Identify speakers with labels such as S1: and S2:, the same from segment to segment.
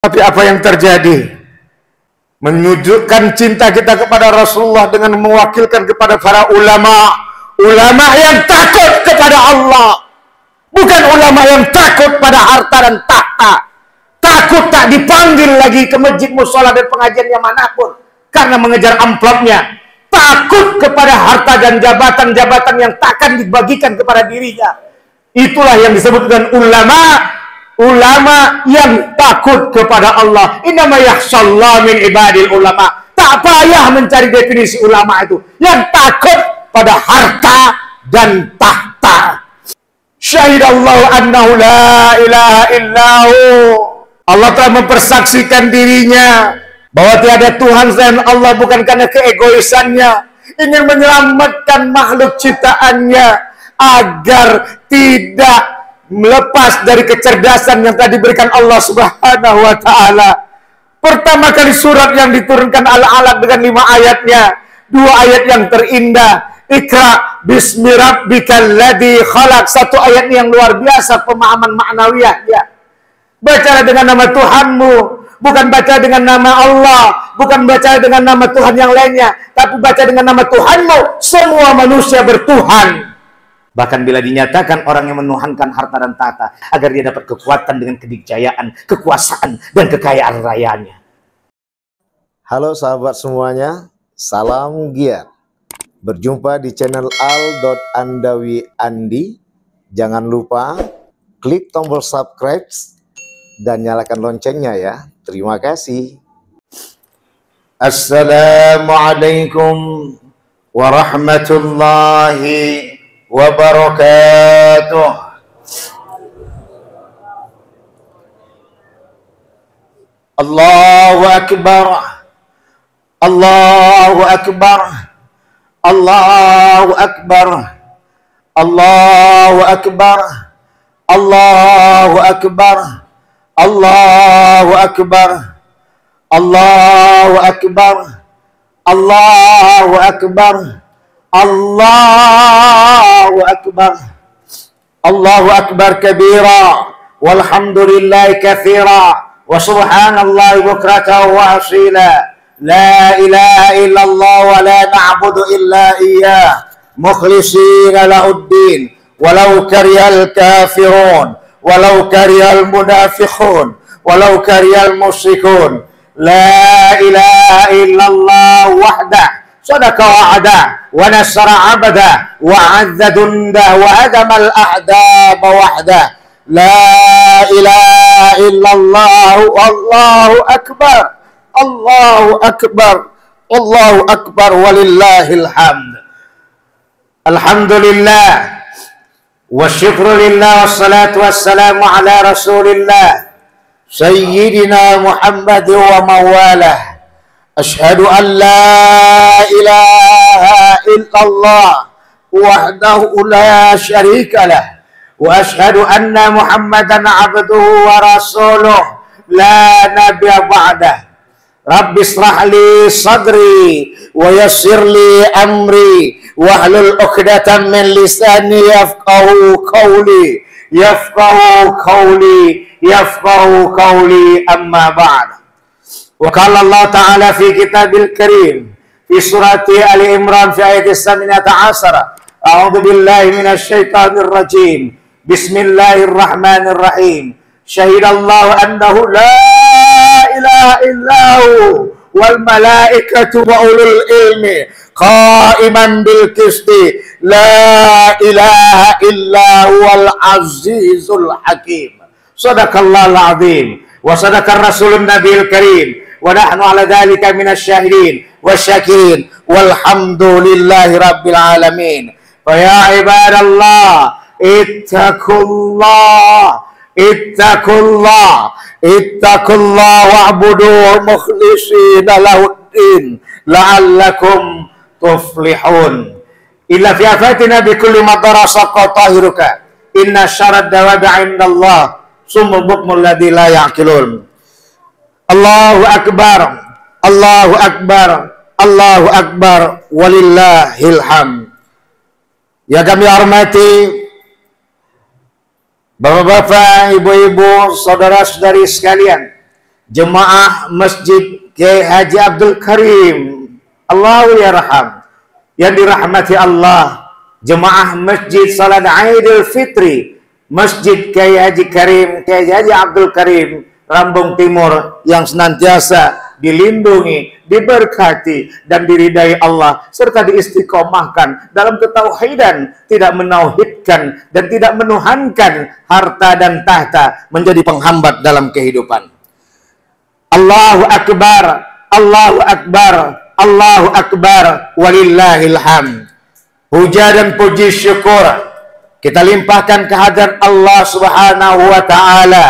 S1: Tapi apa yang terjadi? Menunjukkan cinta kita kepada Rasulullah dengan mewakilkan kepada para ulama. Ulama yang takut kepada Allah. Bukan ulama yang takut pada harta dan tahta. Takut tak dipanggil lagi ke masjid, musola dan pengajian yang manapun karena mengejar amplopnya. Takut kepada harta dan jabatan-jabatan yang takkan dibagikan kepada dirinya. Itulah yang disebut dengan ulama. Ulama yang takut kepada Allah. Innama yakhshallah min ibadil ulama. Tak payah mencari definisi ulama itu. Yang takut pada harta dan tahta. Syahidallahu annahu la ilaha illahu. Allah telah mempersaksikan dirinya bahwa tiada Tuhan selain Allah, bukan karena keegoisannya. Ingin menyelamatkan makhluk ciptaannya agar tidak melepas dari kecerdasan yang telah diberikan Allah Subhanahu wa ta'ala. Pertama kali surat yang diturunkan Al-Alaq dengan 5 ayatnya, 2 ayat yang terindah. Iqra bismi rabbikal ladzi khalaq. 1 ayat yang luar biasa pemahaman maknawiyahnya. Baca dengan nama Tuhanmu, bukan baca dengan nama Allah, bukan baca dengan nama Tuhan yang lainnya, tapi baca dengan nama Tuhanmu. Semua manusia bertuhan. Bahkan bila dinyatakan orang yang menuhankan harta dan tahta agar dia dapat kekuatan dengan kedikjayaan, kekuasaan, dan kekayaan rayanya.
S2: Halo sahabat semuanya, salam giat. Berjumpa di channel al.andawi.andi. Jangan lupa klik tombol subscribe dan nyalakan loncengnya ya. Terima kasih.
S1: Assalamualaikum warahmatullahi wabarakatuh. Allahu akbar. Allahu akbar. Allahu akbar. Allahu akbar. Allahu akbar. Allahu akbar. Allahu akbar. Allahu akbar. Allahu akbar. Allahu akbar kabira walhamdulillahi katsira wa subhanallahi bukratan wa asila. La ilaha illallah wa la na'budu illa iyyah mukhlishina lahuddin walau karihal kafirun walau karihal munafiqun walau karihal musyrikun. La ilaha illallah wahdah صدق وعده ونصر عبده وعز جنده وهزم الأحزاب وحده. لا إله إلا الله والله أكبر. الله أكبر. الله أكبر ولله الحمد. الحمد لله والشكر لله والصلاة والسلام على رسول الله سيدنا محمد ومواله. أشهد أن لا إله إلا الله وحده لا شريك له وأشهد أن محمدا عبده ورسوله لا نبي بعده. رب اشرح لي صدري ويسر لي أمري واحلل عقدة من لساني يفقهوا قولي يفقهوا قولي أما بعد. وقال الله تعالى في كتاب الكريم في سورة آل عمران في آية 17 أعوذ بالله من الشيطان الرجيم بسم الله الرحمن الرحيم شهد الله أنه لا إله إلا هو والملائكة وأولو العلم قائما بالقسط لا إله إلا هو العزيز الحكيم. صدق الله العظيم وصدق الرسول النبي الكريم ونحن على ذلك من الشاهدين والشاكرين والحمد لله رب العالمين. فيا عباد الله اتقوا الله اتقوا الله اتقوا الله واعبدوه مخلصين له الدين لعلكم تفلحون. إلا في آفاتنا بكل ما درسك طاهرك إن شر الدواب عند الله ثم البكم الذي لا يعقلون. Allahu akbar. Allahu akbar. Allahu akbar walillahil hamd. Ya kami hormati Bapak-bapak, ibu-ibu, saudara-saudari sekalian, jemaah Masjid Kiai Haji Abdul Karim, Allahu yarham, yang dirahmati Allah, jemaah Masjid Salat Aidil Fitri, Masjid Kiai Haji Karim, Kiai Haji Abdul Karim, Rambung Timur, yang senantiasa dilindungi, diberkati, dan diridai Allah, serta diistiqomahkan dalam ketauhidan, tidak menauhidkan dan tidak menuhankan harta dan tahta menjadi penghambat dalam kehidupan. Allahu Akbar, Allahu Akbar, Allahu Akbar, walillahil hamd. Puja dan puji syukur kita limpahkan kehadirat Allah Subhanahu wa Ta'ala.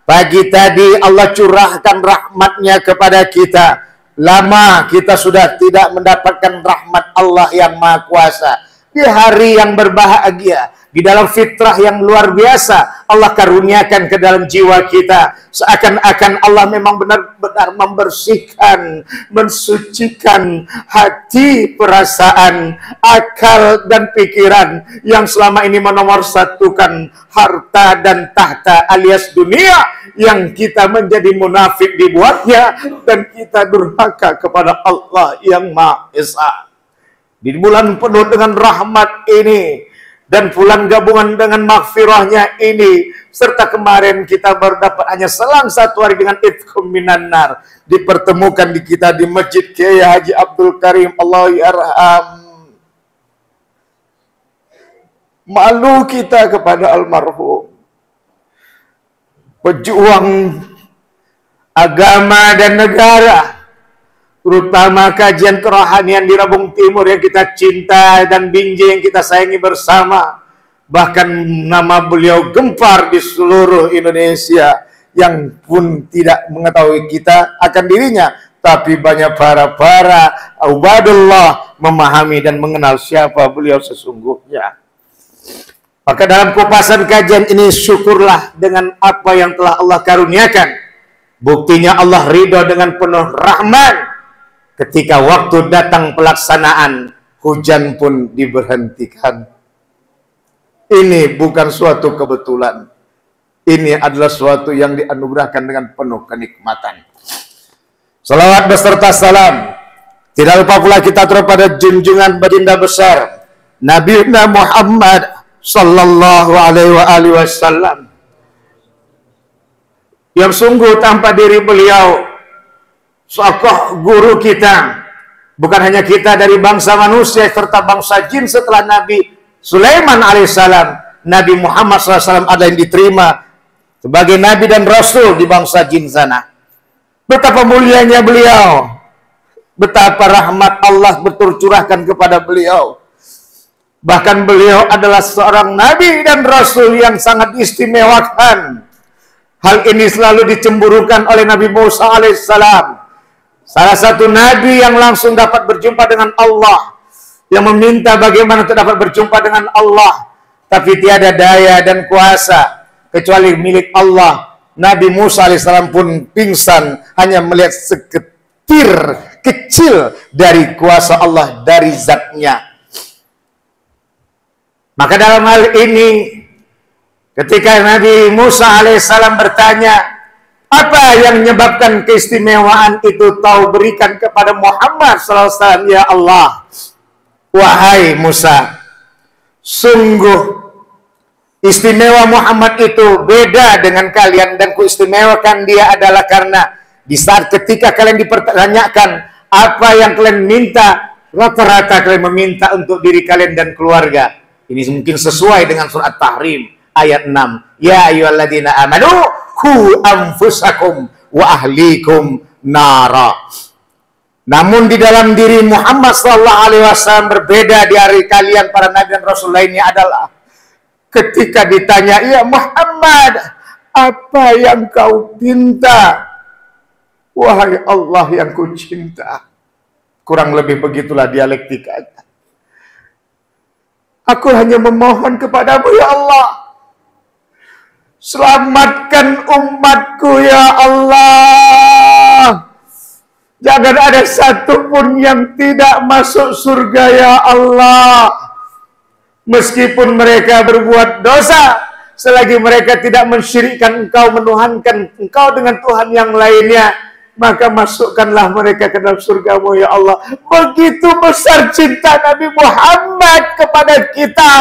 S1: Pagi tadi Allah curahkan rahmatnya kepada kita. Lama kita sudah tidak mendapatkan rahmat Allah yang Maha Kuasa. Di hari yang berbahagia, di dalam fitrah yang luar biasa, Allah karuniakan ke dalam jiwa kita. Seakan-akan Allah memang benar-benar membersihkan, mensucikan hati, perasaan, akal, dan pikiran yang selama ini menomorsatukan harta dan tahta alias dunia, yang kita menjadi munafik dibuatnya, dan kita durhaka kepada Allah yang Maha Esa. Di bulan penuh dengan rahmat ini, dan bulan gabungan dengan maghfirahnya ini, serta kemarin kita baru dapat hanya selang 1 hari dengan itqum minan nar, dipertemukan di kita di Masjid Kiai Haji Abdul Karim, Allah yarham. Malu kita kepada almarhum, pejuang agama dan negara, terutama kajian kerohanian di Rambung Timur yang kita cinta dan binjai, yang kita sayangi bersama. Bahkan nama beliau gempar di seluruh Indonesia, yang pun tidak mengetahui kita akan dirinya, tapi banyak para ubadullah memahami dan mengenal siapa beliau sesungguhnya. Maka dalam kupasan kajian ini, syukurlah dengan apa yang telah Allah karuniakan. Buktinya Allah ridho dengan penuh rahmat. Ketika waktu datang pelaksanaan, hujan pun diberhentikan. Ini bukan suatu kebetulan. Ini adalah suatu yang dianugerahkan dengan penuh kenikmatan. Salawat beserta salam tidak lupa pula kita kepada junjungan baginda besar Nabi Muhammad sallallahu alaihi wasallam, yang sungguh tanpa diri beliau, sosok guru kita, bukan hanya kita dari bangsa manusia serta bangsa jin setelah Nabi Sulaiman alaihissalam, Nabi Muhammad SAW ada yang diterima sebagai Nabi dan Rasul di bangsa jin sana. Betapa mulianya beliau, betapa rahmat Allah bercurahkan kepada beliau. Bahkan beliau adalah seorang Nabi dan Rasul yang sangat istimewakan. Hal ini selalu dicemburukan oleh Nabi Musa alaihissalam, salah satu nabi yang langsung dapat berjumpa dengan Allah, yang meminta bagaimana untuk dapat berjumpa dengan Allah, tapi tiada daya dan kuasa kecuali milik Allah. Nabi Musa alaihissalam pun pingsan hanya melihat seketir kecil dari kuasa Allah, dari zatnya. Maka dalam hal ini, ketika Nabi Musa alaihissalam bertanya, apa yang menyebabkan keistimewaan itu Kau berikan kepada Muhammad SAW, ya Allah? Wahai Musa, sungguh istimewa Muhammad itu beda dengan kalian, dan kuistimewakan dia adalah karena di saat ketika kalian dipertanyakan apa yang kalian minta, rata-rata kalian meminta untuk diri kalian dan keluarga. Ini mungkin sesuai dengan surat Tahrim ayat 6. Ya ayyuhalladzina amanu qu anfusakum wa ahlikum nara. Namun di dalam diri Muhammad sallallahu alaihi wasallam berbeda di hari kalian para nabi dan rasul lainnya adalah ketika ditanya, ya Muhammad, apa yang kau pinta? Wahai Allah yang ku cinta. Kurang lebih begitulah dialektikanya. Aku hanya memohon kepadamu, ya Allah, selamatkan umatku, ya Allah. Jangan ada satupun yang tidak masuk surga, ya Allah. Meskipun mereka berbuat dosa selagi mereka tidak mensyirikkan engkau, menuhankan engkau dengan Tuhan yang lainnya, maka masukkanlah mereka ke dalam surgamu ya Allah. Begitu besar cinta Nabi Muhammad kepada kita.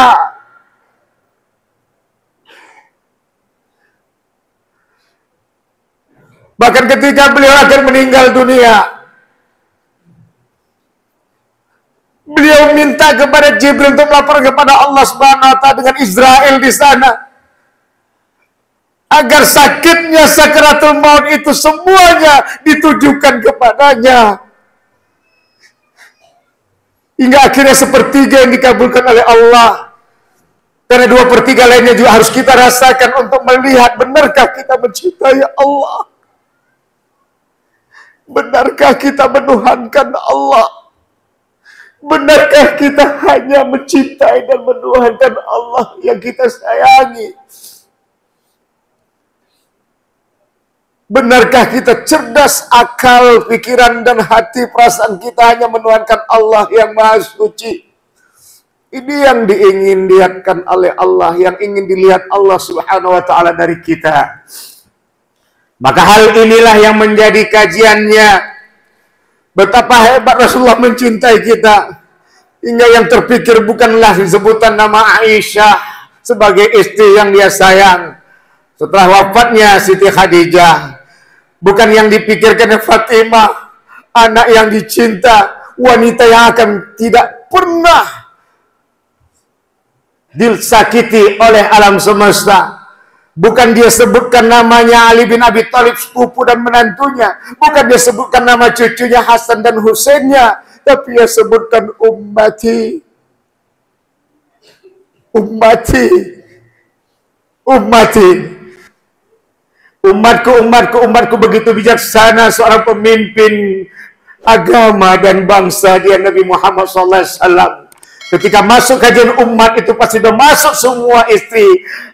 S1: Bahkan ketika beliau akan meninggal dunia, beliau minta kepada Jibril untuk melapor kepada Allah Subhanahu wa Ta'ala dengan Israel di sana, agar sakitnya sakaratul maut itu semuanya ditujukan kepadanya. Hingga akhirnya sepertiga yang dikabulkan oleh Allah. Karena 2/3 lainnya juga harus kita rasakan untuk melihat benarkah kita mencintai Allah. Benarkah kita menuhankan Allah? Benarkah kita hanya mencintai dan menuhankan Allah yang kita sayangi? Benarkah kita cerdas akal, pikiran, dan hati, perasaan kita hanya menuhankan Allah yang Maha Suci? Ini yang diingin dilihatkan oleh Allah, yang ingin dilihat Allah Subhanahu wa Ta'ala dari kita. Maka hal inilah yang menjadi kajiannya. Betapa hebat Rasulullah mencintai kita, hingga yang terpikir bukanlah sebutan nama Aisyah sebagai istri yang dia sayang setelah wafatnya Siti Khadijah. Bukan yang dipikirkan Fatimah, anak yang dicinta, wanita yang akan tidak pernah disakiti oleh alam semesta. Bukan dia sebutkan namanya Ali bin Abi Thalib, sepupu dan menantunya. Bukan dia sebutkan nama cucunya Hasan dan Husainnya, tapi dia sebutkan ummati. Ummati. Ummati. Umatku, umatku, umatku, begitu bijaksana seorang pemimpin agama dan bangsa dia Nabi Muhammad SAW. Ketika masuk kajian umat itu pasti sudah masuk semua istri,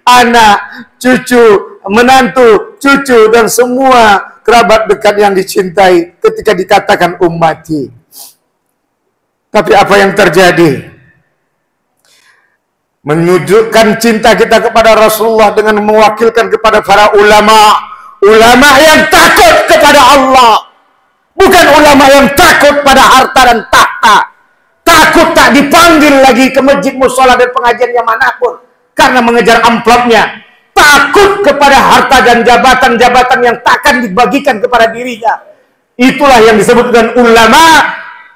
S1: anak, cucu, menantu, cucu, dan semua kerabat dekat yang dicintai ketika dikatakan ummati. Tapi apa yang terjadi? Menunjukkan cinta kita kepada Rasulullah dengan mewakilkan kepada para ulama. Ulama yang takut kepada Allah. Bukan ulama yang takut pada harta dan tahta. Takut tak dipanggil lagi ke masjid, musola, dan pengajian yang manapun karena mengejar amplopnya. Takut kepada harta dan jabatan-jabatan yang takkan dibagikan kepada dirinya. Itulah yang disebut dengan ulama.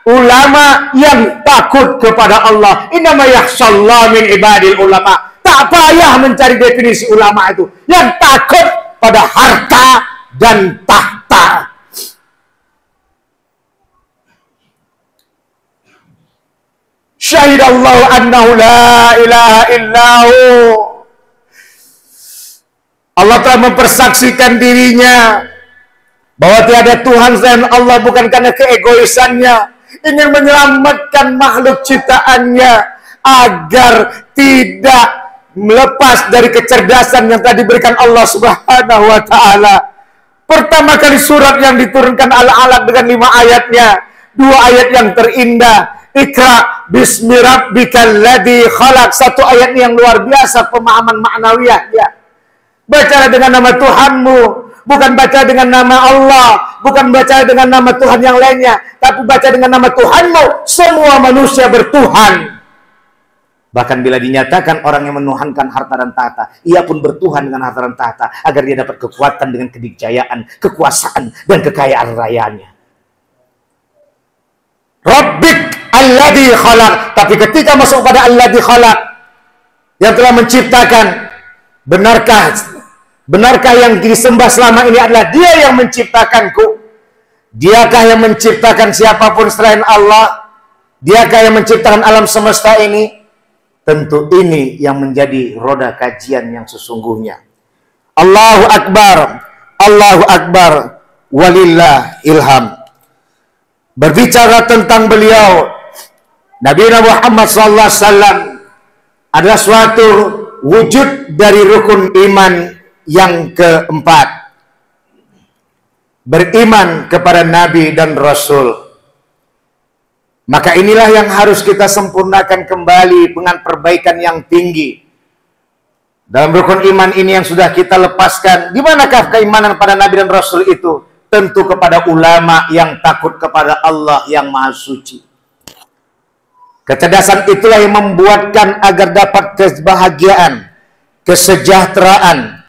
S1: Ulama yang takut kepada Allah. Innama yakhshallah min ibadil ulama. Tak payah mencari definisi ulama itu. Yang takut pada harta dan tahta. Syahidallahu annahu la ilaha illahu. Allah telah mempersaksikan dirinya bahwa tiada Tuhan selain Allah, bukan karena keegoisannya, ingin menyelamatkan makhluk ciptaannya agar tidak melepas dari kecerdasan yang telah diberikan Allah Subhanahu wa Ta'ala. Pertama kali surat yang diturunkan Al-Alaq dengan 5 ayatnya, 2 ayat yang terindah. Iqra bismi rabbikal ladzi khalaq, 1 ayat yang luar biasa pemahaman maknawiyahnya. Bacalah dengan nama Tuhanmu, bukan baca dengan nama Allah, bukan baca dengan nama Tuhan yang lainnya, tapi baca dengan nama Tuhanmu. Semua manusia bertuhan. Bahkan bila dinyatakan orang yang menuhankan harta dan tahta, ia pun bertuhan dengan harta dan tahta agar dia dapat kekuatan dengan kedikjayaan, kekuasaan, dan kekayaan rayanya. Rabbik alladzi khalaq. Tapi ketika masuk pada alladzi khalaq, yang telah menciptakan, benarkah yang disembah selama ini adalah Dia yang menciptakanku? Diakah yang menciptakan siapapun selain Allah? Diakah yang menciptakan alam semesta ini? Tentu ini yang menjadi roda kajian yang sesungguhnya. Allahu Akbar, Allahu Akbar, walillah ilham. Berbicara tentang beliau, Nabi Muhammad SAW adalah suatu wujud dari rukun iman yang keempat. Beriman kepada Nabi dan Rasul. Maka inilah yang harus kita sempurnakan kembali dengan perbaikan yang tinggi. Dalam rukun iman ini yang sudah kita lepaskan, di manakah keimanan pada Nabi dan Rasul itu? Tentu kepada ulama yang takut kepada Allah yang Maha Suci. Kecerdasan itulah yang membuatkan agar dapat kebahagiaan, kesejahteraan,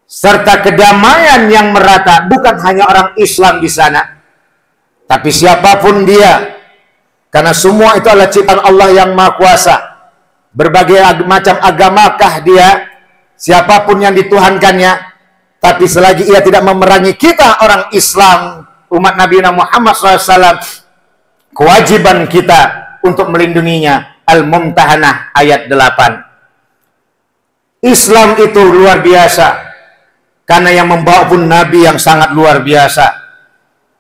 S1: serta kedamaian yang merata. Bukan hanya orang Islam di sana, tapi siapapun dia. Karena semua itu adalah ciptaan Allah yang Maha Kuasa. Berbagai macam agamakah dia, siapapun yang dituhankannya. Tapi selagi ia tidak memerangi kita orang Islam, umat Nabi Muhammad SAW, kewajiban kita untuk melindunginya. Al-Mumtahanah ayat 8. Islam itu luar biasa, karena yang membawa pun Nabi yang sangat luar biasa.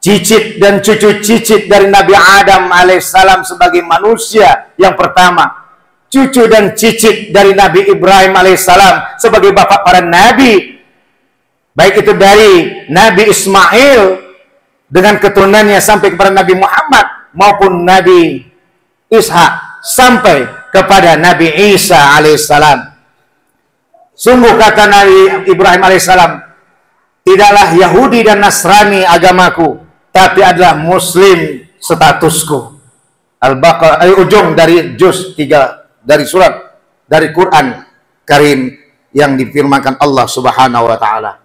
S1: Cicit dan cucu cicit dari Nabi Adam alaihissalam sebagai manusia yang pertama. Cucu dan cicit dari Nabi Ibrahim alaihissalam sebagai bapak para nabi. Baik itu dari Nabi Ismail dengan keturunannya sampai kepada Nabi Muhammad, maupun Nabi Ishak sampai kepada Nabi Isa alaihissalam. Sungguh kata Nabi Ibrahim alaihissalam, tidaklah Yahudi dan Nasrani agamaku, tapi adalah Muslim statusku. Al-Baqarah, ujung dari juz 3 dari surat dari Quran Karim yang difirmankan Allah Subhanahu wa taala.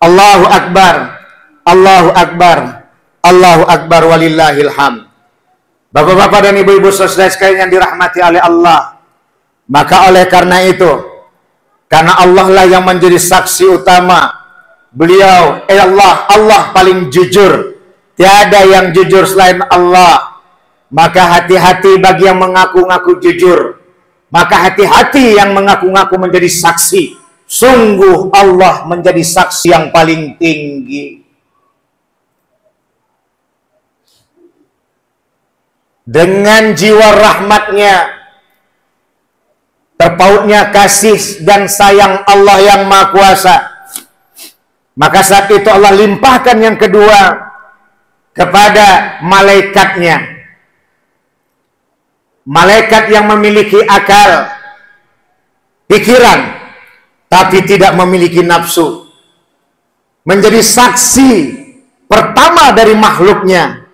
S1: Allahu Akbar, Allahu Akbar, Allahu Akbar walillahil hamd. Bapak-bapak dan ibu-ibu saudara sekalian yang dirahmati oleh Allah, maka oleh karena itu, karena Allah lah yang menjadi saksi utama, beliau Allah paling jujur, tiada yang jujur selain Allah. Maka hati-hati bagi yang mengaku-ngaku jujur, maka hati-hati yang mengaku-ngaku menjadi saksi. Sungguh Allah menjadi saksi yang paling tinggi. Dengan jiwa rahmatnya, terpautnya kasih dan sayang Allah yang Maha Kuasa, maka saat itu Allah limpahkan yang kedua kepada malaikatnya. Malaikat yang memiliki akal, pikiran, tapi tidak memiliki nafsu, menjadi saksi pertama dari makhluknya,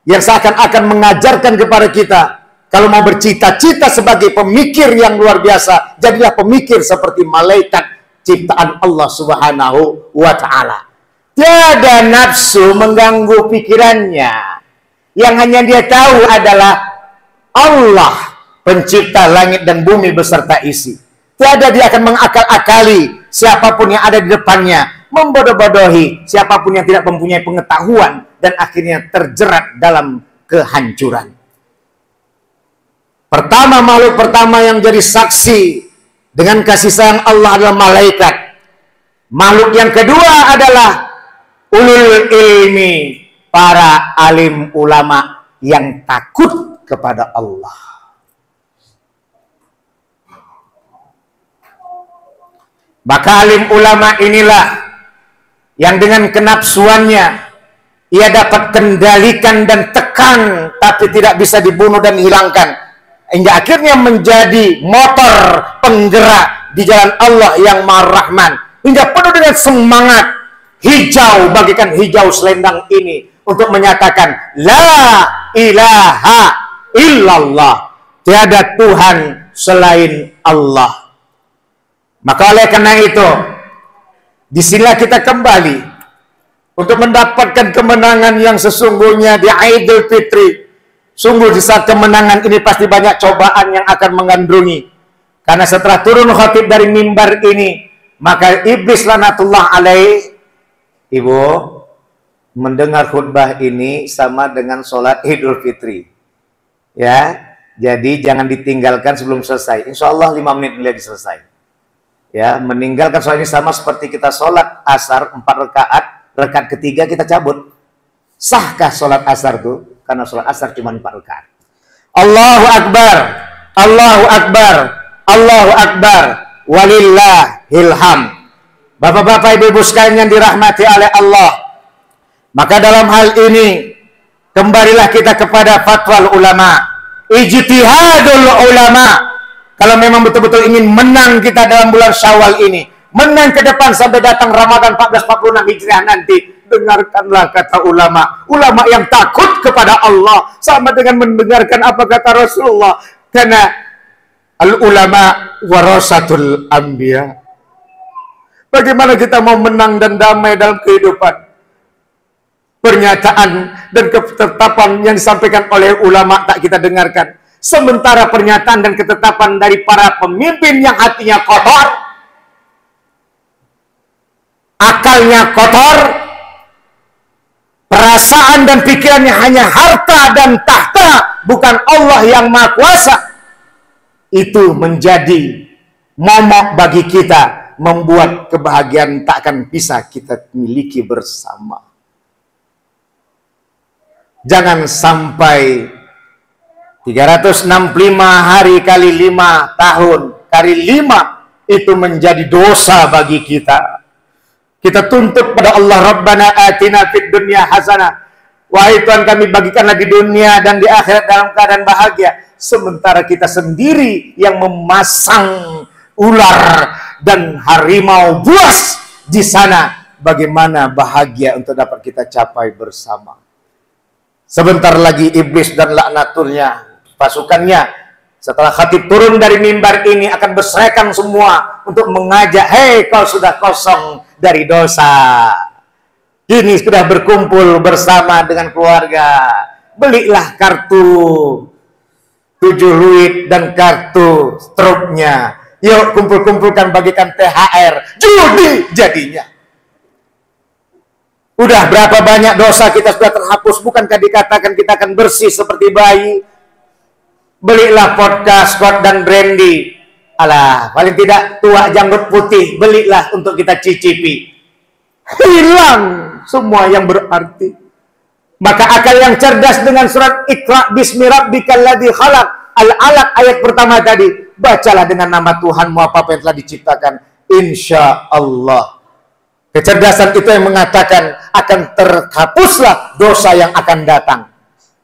S1: yang seakan-akan mengajarkan kepada kita, kalau mau bercita-cita sebagai pemikir yang luar biasa, jadilah pemikir seperti malaikat ciptaan Allah Subhanahu wa ta'ala. Tiada nafsu mengganggu pikirannya. Yang hanya dia tahu adalah Allah, pencipta langit dan bumi beserta isi. Tiada dia akan mengakal-akali siapapun yang ada di depannya, membodoh-bodohi siapapun yang tidak mempunyai pengetahuan, dan akhirnya terjerat dalam kehancuran. Pertama, makhluk pertama yang jadi saksi dengan kasih sayang Allah adalah malaikat. Makhluk yang kedua adalah ulul ilmi, para alim ulama yang takut kepada Allah. Maka alim ulama inilah yang dengan kenapsuannya ia dapat kendalikan dan tekan, tapi tidak bisa dibunuh dan hilangkan, hingga akhirnya menjadi motor penggerak di jalan Allah yang Maha Rahman, hingga penuh dengan semangat hijau, bagikan hijau selendang ini untuk menyatakan la ilaha illallah, tiada Tuhan selain Allah. Maka oleh karena itu, disinilah kita kembali untuk mendapatkan kemenangan yang sesungguhnya di Idul Fitri. Sungguh di saat kemenangan ini pasti banyak cobaan yang akan menggandrungi. Karena setelah turun khatib dari mimbar ini, maka iblis laknatullah alaih, ibu, mendengar khutbah ini sama dengan sholat Idul Fitri. Ya, jadi jangan ditinggalkan sebelum selesai. Insya Allah 5 menit lagi selesai. Ya, meninggalkan sholat ini sama seperti kita sholat asar 4 rakaat, rakaat ketiga kita cabut. Sahkah sholat asar itu? Karena sholat asar cuma 4 rakaat. Allahu Akbar, Allahu Akbar, Allahu Akbar, walillahil hamd. Bapak-bapak, ibu-ibu sekalian yang dirahmati oleh Allah, maka dalam hal ini kembalilah kita kepada fatwa ulama, ijtihadul ulama, Kalau memang betul-betul ingin menang kita dalam bulan Syawal ini, menang ke depan sampai datang Ramadan 1446 Hijriah nanti, dengarkanlah kata ulama. Ulama yang takut kepada Allah sama dengan mendengarkan apa kata Rasulullah. Karena al-ulama warasatul anbiya. Bagaimana kita mau menang dan damai dalam kehidupan? Pernyataan dan ketetapan yang disampaikan oleh ulama tak kita dengarkan. Sementara pernyataan dan ketetapan dari para pemimpin yang hatinya kotor, akalnya kotor, perasaan dan pikirannya hanya harta dan tahta, bukan Allah yang Maha Kuasa, itu menjadi momok bagi kita, membuat kebahagiaan tak akan bisa kita miliki bersama. Jangan sampai 365 hari kali 5 tahun kali 5 itu menjadi dosa bagi kita. Kita tuntut pada Allah, Rabbana atina fid dunya hasanah. Wahai Tuhan kami, bagikanlah di dunia dan di akhirat dalam keadaan bahagia. Sementara kita sendiri yang memasang ular dan harimau buas di sana. Bagaimana bahagia untuk dapat kita capai bersama. Sebentar lagi iblis dan laknatulnya, pasukannya, setelah khatib turun dari mimbar ini akan berserakan semua untuk mengajak, hei kau sudah kosong dari dosa, kini sudah berkumpul bersama dengan keluarga, belilah kartu 7 luit dan kartu struknya, yuk kumpul-kumpulkan, bagikan THR, judi jadinya. Udah berapa banyak dosa kita sudah terhapus, bukankah dikatakan kita akan bersih seperti bayi? Belilah podcast, Scott dan Brandy. Alah, paling tidak tua janggut putih, belilah untuk kita cicipi. Hilang semua yang berarti. Maka akal yang cerdas dengan surat Iqra bismi rabbikal ladzi khalaq, Al-Alaq ayat pertama tadi, bacalah dengan nama Tuhanmu apa yang telah diciptakan. Insya Allah. Kecerdasan itu yang mengatakan akan terhapuslah dosa yang akan datang.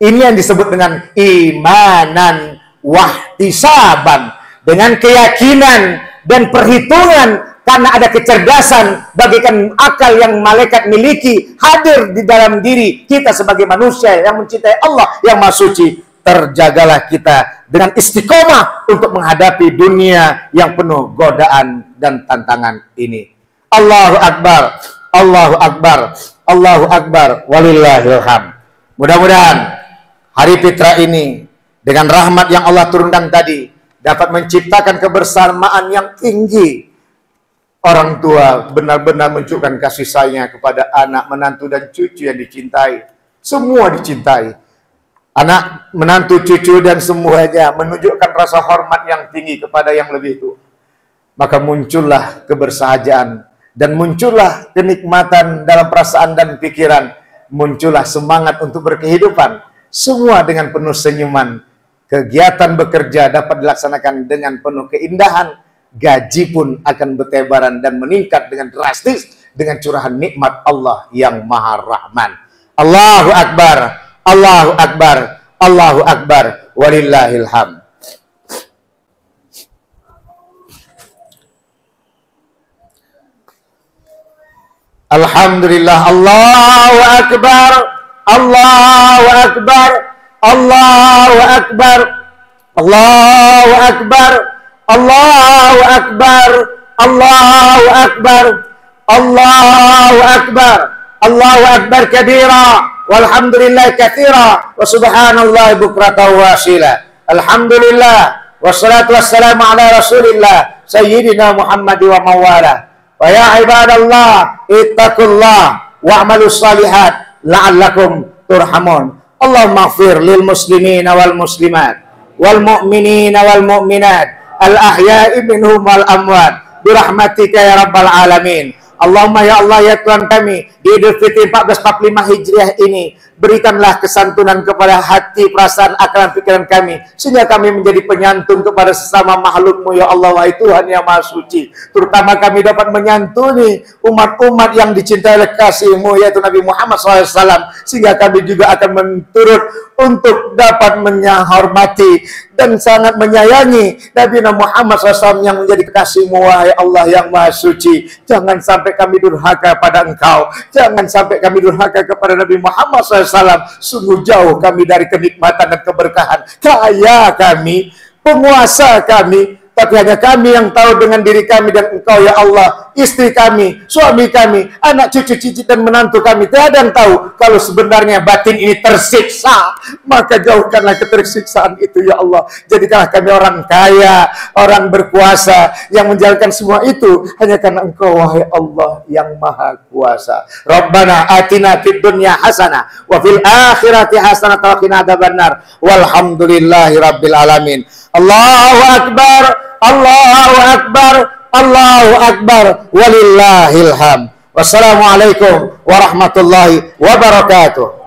S1: Ini yang disebut dengan imanan wahtisaban. Dengan keyakinan dan perhitungan, karena ada kecerdasan bagikan akal yang malaikat miliki hadir di dalam diri kita sebagai manusia yang mencintai Allah yang Maha Suci. Terjagalah kita dengan istiqomah untuk menghadapi dunia yang penuh godaan dan tantangan ini. Allahu Akbar, Allahu Akbar, Allahu Akbar, walillahil hamd. Mudah-mudahan hari Fitra ini dengan rahmat yang Allah turunkan tadi dapat menciptakan kebersamaan yang tinggi. Orang tua benar-benar menunjukkan kasih sayangnya kepada anak, menantu dan cucu yang dicintai. Semua dicintai. Anak, menantu, cucu dan semuanya menunjukkan rasa hormat yang tinggi kepada yang lebih tua. Maka muncullah kebersahajaan dan muncullah kenikmatan dalam perasaan dan pikiran. Muncullah semangat untuk berkehidupan. Semua dengan penuh senyuman. Kegiatan bekerja dapat dilaksanakan dengan penuh keindahan. Gaji pun akan bertebaran dan meningkat dengan drastis dengan curahan nikmat Allah yang Maha Rahman. Allahu Akbar, Allahu Akbar, Allahu Akbar, walillahil hamd. Alhamdulillah, Allahu Akbar, Allahu Akbar, Allahu Akbar, Allahu Akbar, Allahu Akbar, Allahu Akbar, Allahu Akbar, Allahu Akbar kabira, walhamdulillah katsira, wa subhanallah bukratan wa asila. Alhamdulillah, wassalatu wassalamu ala Rasulillah sayyidina Muhammad wa mawala. Wa ya ibadallah ittaqullah wa'malus salihat la'allakum turhamun. Allahumma ighfir lil muslimina wal muslimat wal mu'minina wal mu'minat al ahya'i minhum wal amwat birahmatika ya rabbal alamin. Allahumma ya Allah ya Tuhan kami, di Idul Fitri 1445 Hijriah ini berikanlah kesantunan kepada hati, perasaan, akal, dan pikiran kami, sehingga kami menjadi penyantun kepada sesama makhluk-Mu ya Allah, wahai Tuhan yang Maha Suci. Terutama kami dapat menyantuni umat-umat yang dicintai oleh kasih-Mu yaitu Nabi Muhammad SAW, sehingga kami juga akan menturut untuk dapat menghormati dan sangat menyayangi Nabi Muhammad SAW yang menjadi kekasih-Mu, wahai Allah yang Maha Suci. Jangan sampai kami durhaka pada Engkau. Jangan sampai kami durhaka kepada Nabi Muhammad SAW. Sungguh jauh kami dari kenikmatan dan keberkahan. Kaya kami, penguasa kami, tapi hanya kami yang tahu dengan diri kami dan Engkau ya Allah. Istri kami, suami kami, anak cucu cicit dan menantu kami, tiada yang tahu kalau sebenarnya batin ini tersiksa. Maka jauhkanlah ketersiksaan itu ya Allah. Jadikanlah kami orang kaya, orang berkuasa, yang menjalankan semua itu hanya karena Engkau wahai Allah yang Maha Kuasa. Rabbana atina fid dunya hasanah wa fil akhirati hasanah wa qina adzabannar. Walhamdulillahi rabbil alamin. Allahu akbar, Allahu akbar, Allahu akbar, walillahil hamd. Wassalamualaikum warahmatullahi wabarakatuh.